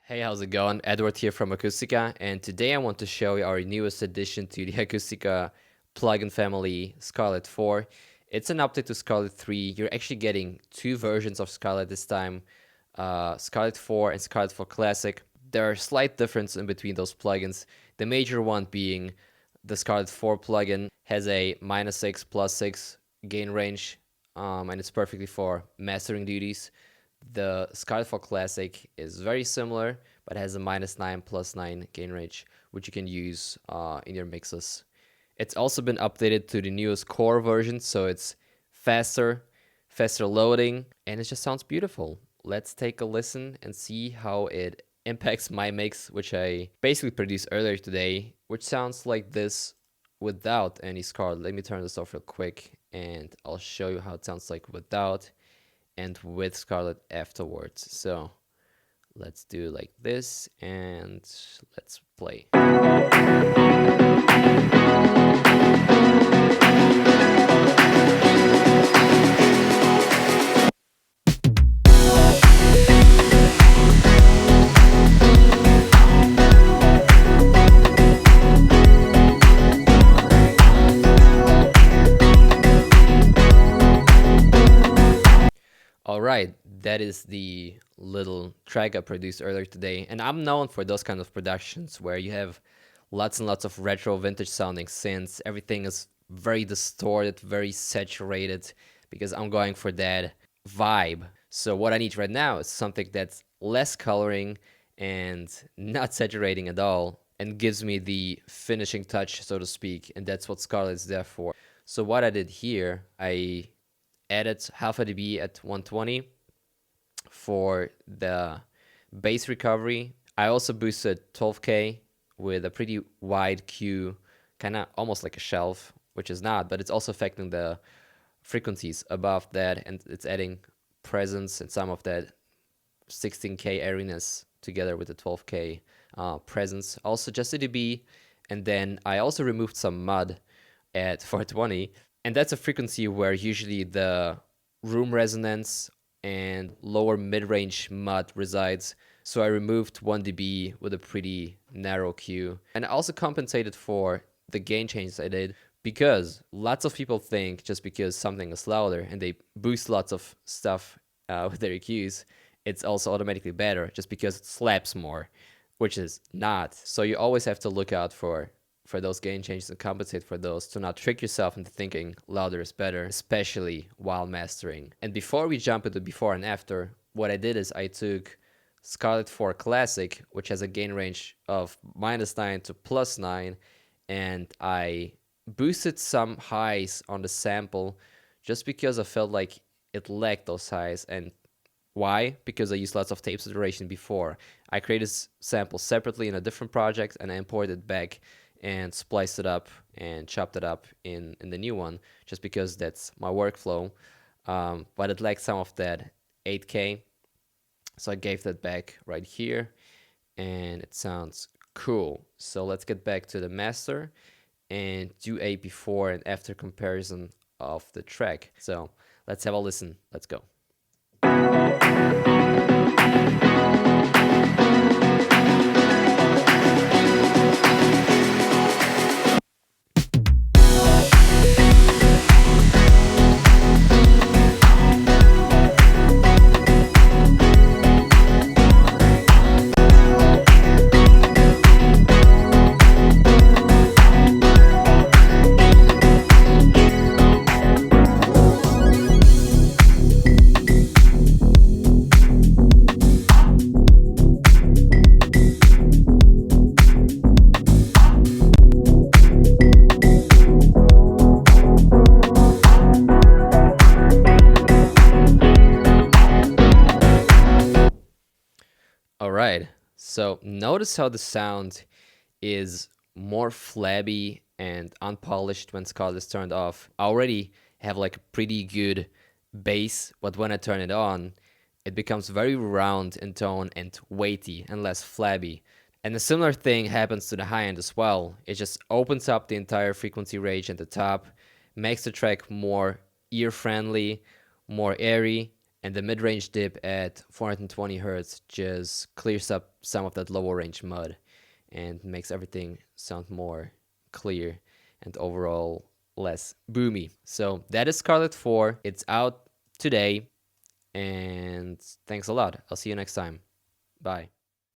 Hey, how's it going? Edward here from Acustica, and today I want to show you our newest addition to the Acustica plugin family, Scarlet 4. It's an update to Scarlet 3. You're actually getting two versions of Scarlet this time, Scarlet 4 and Scarlet 4 Classic. There are slight differences in between those plugins. The major one being the Scarlet 4 plugin has a -6 +6 gain range, and it's perfectly for mastering duties. The Scarlet 4 Classic is very similar, but has a -9 +9 gain range, which you can use in your mixes. It's also been updated to the newest core version, so it's faster loading, and it just sounds beautiful. Let's take a listen and see how it impacts my mix, which I basically produced earlier today, which sounds like this without any Scarlet. Let me turn this off real quick, and I'll show you how it sounds like without and with Scarlet afterwards. So let's do like this and let's play. Alright, that is the little track I produced earlier today, and I'm known for those kind of productions where you have lots and lots of retro vintage sounding synths. Everything is very distorted, very saturated, because I'm going for that vibe. So what I need right now is something that's less coloring and not saturating at all, and gives me the finishing touch, so to speak, and that's what Scarlet is there for. So what I did here, I added half a dB at 120 for the bass recovery. I also boosted 12K with a pretty wide Q, kind of almost like a shelf, which is not, but it's also affecting the frequencies above that, and it's adding presence and some of that 16K airiness together with the 12K presence. Also just a dB, and then I also removed some mud at 420, and that's a frequency where usually the room resonance and lower mid-range mud resides. So I removed 1 dB with a pretty narrow Q. And I also compensated for the gain changes I did, because lots of people think just because something is louder and they boost lots of stuff with their EQs, it's also automatically better just because it slaps more, which is not. So you always have to look out for those gain changes and compensate for those to not trick yourself into thinking louder is better, especially while mastering. And before we jump into before and after, what I did is I took Scarlet 4 Classic, which has a gain range of -9 to +9, and I boosted some highs on the sample just because I felt like it lacked those highs. And why? Because I used lots of tape saturation before. I created this sample separately in a different project, and I imported it back and spliced it up and chopped it up in the new one, just because that's my workflow. But it lacked some of that 8K, so I gave that back right here, and it sounds cool. So let's get back to the master and do a before and after comparison of the track. So let's have a listen. Let's go. All right, so notice how the sound is more flabby and unpolished when Scarlet is turned off. I already have like a pretty good bass, but when I turn it on, it becomes very round in tone and weighty and less flabby. And a similar thing happens to the high end as well. It just opens up the entire frequency range at the top, makes the track more ear friendly, more airy, And the mid-range dip at 420 hertz just clears up some of that lower range mud and makes everything sound more clear and overall less boomy. So that is Scarlet 4. It's out today, and thanks a lot. I'll see you next time. Bye.